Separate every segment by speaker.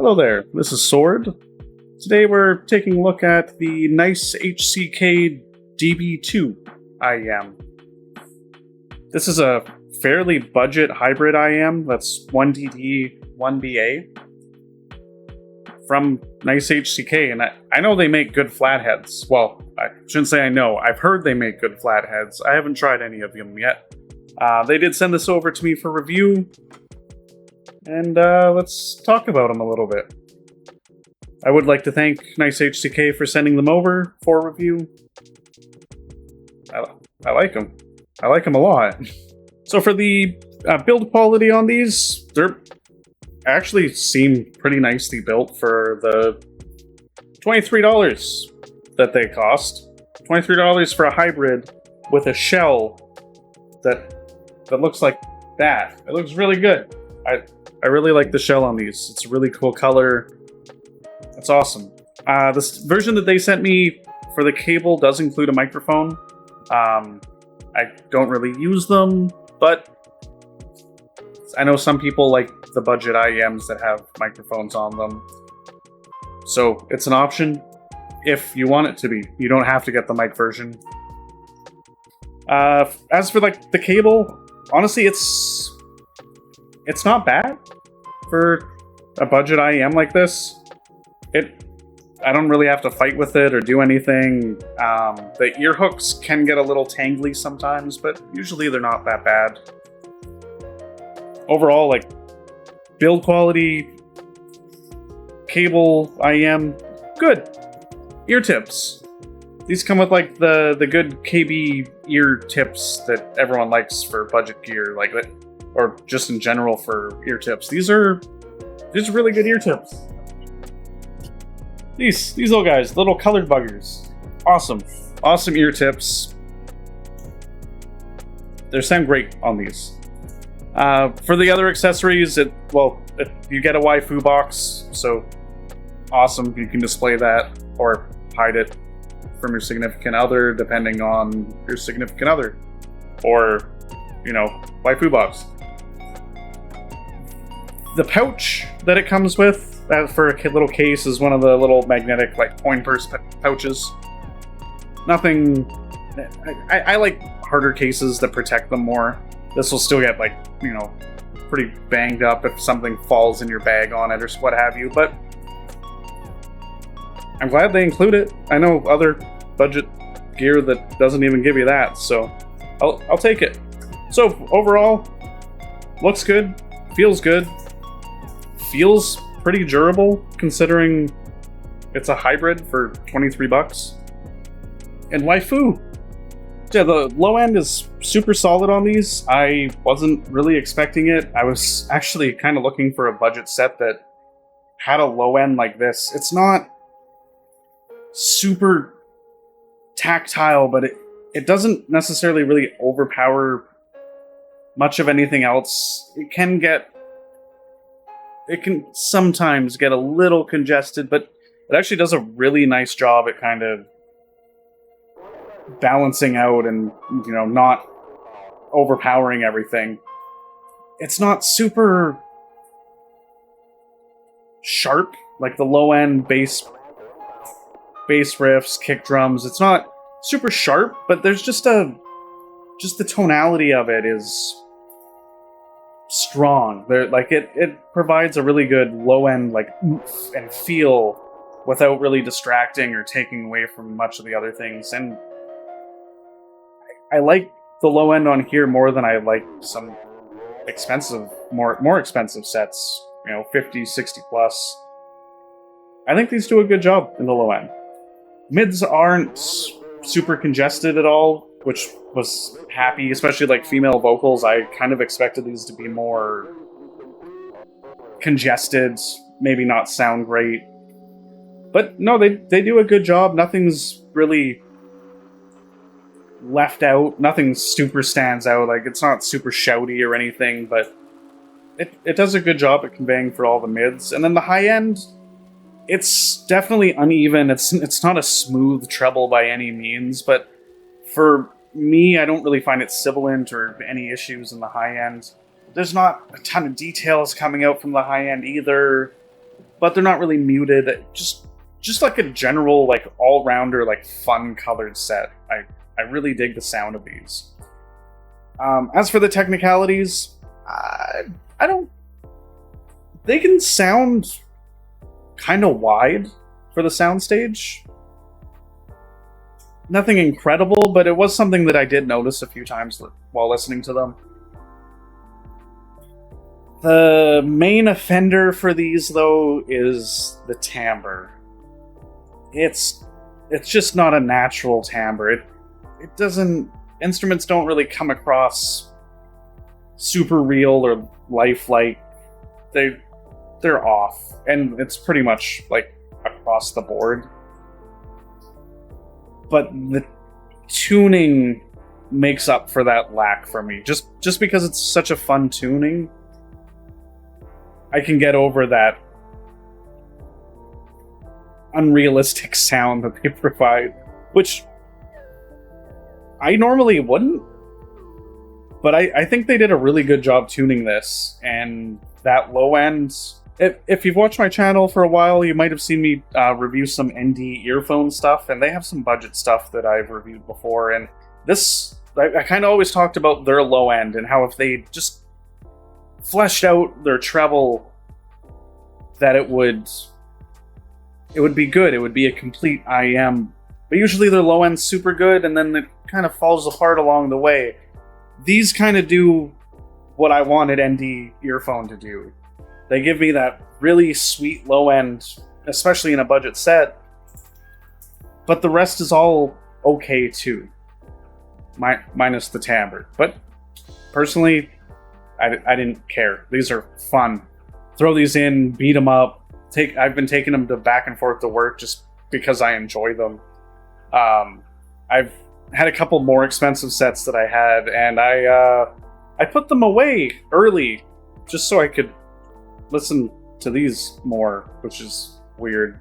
Speaker 1: Hello there, this is Sword. Today we're taking a look at the NiceHCK DB2 IM. This is a fairly budget hybrid IM that's 1DD+1BA from NiceHCK, and I know they make good flatheads. Well, I shouldn't say I know, I've heard they make good flatheads. I haven't tried any of them yet. They did send this over to me for review, and let's talk about them a little bit. I would like to thank NiceHCK for sending them over for review. I like them. I like them a lot. So for the build quality on these, they're actually seem pretty nicely built for the $23 that they cost. $23 for a hybrid with a shell that looks like that. It looks really good. I really like the shell on these. It's a really cool color. It's awesome. This version that they sent me for the cable does include a microphone. I don't really use them, but I know some people like the budget IEMs that have microphones on them. So it's an option if you want it to be. You don't have to get the mic version. As for like the cable, honestly, it's not bad for a budget IEM like this. I don't really have to fight with it or do anything. The ear hooks can get a little tangly sometimes, but usually they're not that bad. Overall, like, build quality, cable, IEM, good. Ear tips. These come with like the good KB ear tips that everyone likes for budget gear, like that, or just in general for ear tips. These are really good ear tips. These little guys, little colored buggers. Awesome ear tips. They sound great on these. For the other accessories, if you get a waifu box, so awesome, you can display that or hide it from your significant other, depending on your significant other, or, waifu box. The pouch that it comes with for a little case is one of the little magnetic, like, coin purse pouches. Nothing. I like harder cases that protect them more. This will still get, like, pretty banged up if something falls in your bag on it or what have you, but I'm glad they include it. I know other budget gear that doesn't even give you that, so I'll take it. So overall, looks good, feels good, feels pretty durable considering it's a hybrid for 23 bucks. And waifu. Yeah, the low end is super solid on these. I wasn't really expecting it. I was actually kind of looking for a budget set that had a low end like this. It's not super tactile, but it doesn't necessarily really overpower much of anything else. It can sometimes get a little congested, but it actually does a really nice job at kind of balancing out and, not overpowering everything. It's not super sharp, like the low end bass riffs, kick drums. It's not super sharp, but there's just the tonality of it is strong. It provides a really good low end, like, oomph and feel without really distracting or taking away from much of the other things. And I like the low end on here more than I like some expensive, more expensive sets, 50, 60 plus. I think these do a good job in the low end. Mids aren't super congested at all, which was happy, especially like female vocals. I kind of expected these to be more congested, maybe not sound great. But no, they do a good job. Nothing's really left out. Nothing super stands out. Like, it's not super shouty or anything, but it does a good job at conveying for all the mids. And then the high end, it's definitely uneven. It's not a smooth treble by any means, but for me, I don't really find it sibilant or any issues in the high end. There's not a ton of details coming out from the high end either. but they're not really muted. Just like a general, like, all-rounder, like, fun colored set. I really dig the sound of these. As for the technicalities, I don't... They can sound kind of wide for the soundstage. Nothing incredible, but it was something that I did notice a few times while listening to them. The main offender for these, though, is the timbre. It's just not a natural timbre. It doesn't... Instruments don't really come across super real or lifelike. They're off, and it's pretty much like across the board. But the tuning makes up for that lack for me. Just because it's such a fun tuning, I can get over that unrealistic sound that they provide, which I normally wouldn't. But I think they did a really good job tuning this, and that low end... If you've watched my channel for a while, you might have seen me review some ND earphone stuff, and they have some budget stuff that I've reviewed before, and this... I kind of always talked about their low end, and how if they just fleshed out their treble, that it would be good. It would be a complete IM. But usually their low end's super good, and then it kind of falls apart along the way. These kind of do what I wanted ND earphone to do. They give me that really sweet low end, especially in a budget set, but the rest is all okay too, minus the timbre. But personally, I didn't care. These are fun. Throw these in, beat them up. I've been taking them back and forth to work just because I enjoy them. I've had a couple more expensive sets that I had, and I put them away early just so I could listen to these more, which is weird.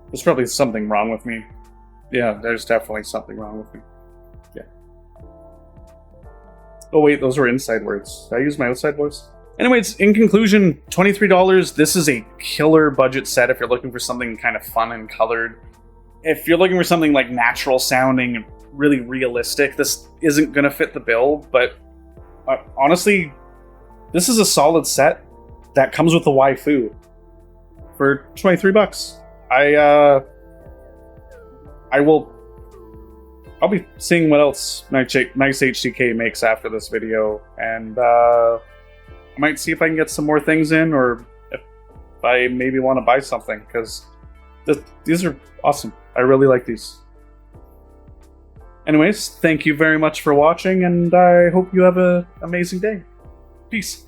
Speaker 1: There's probably something wrong with me. Yeah, there's definitely something wrong with me. Yeah. Oh wait, those were inside words. Did I use my outside voice? Anyways, in conclusion, $23. This is a killer budget set if you're looking for something kind of fun and colored. If you're looking for something like natural sounding and really realistic, this isn't going to fit the bill, but honestly, this is a solid set that comes with the waifu for $23. I'll be seeing what else NiceHCK makes after this video, and I might see if I can get some more things in, or if I maybe want to buy something, because these are awesome. I really like these. Anyways, thank you very much for watching, and I hope you have an amazing day. Peace.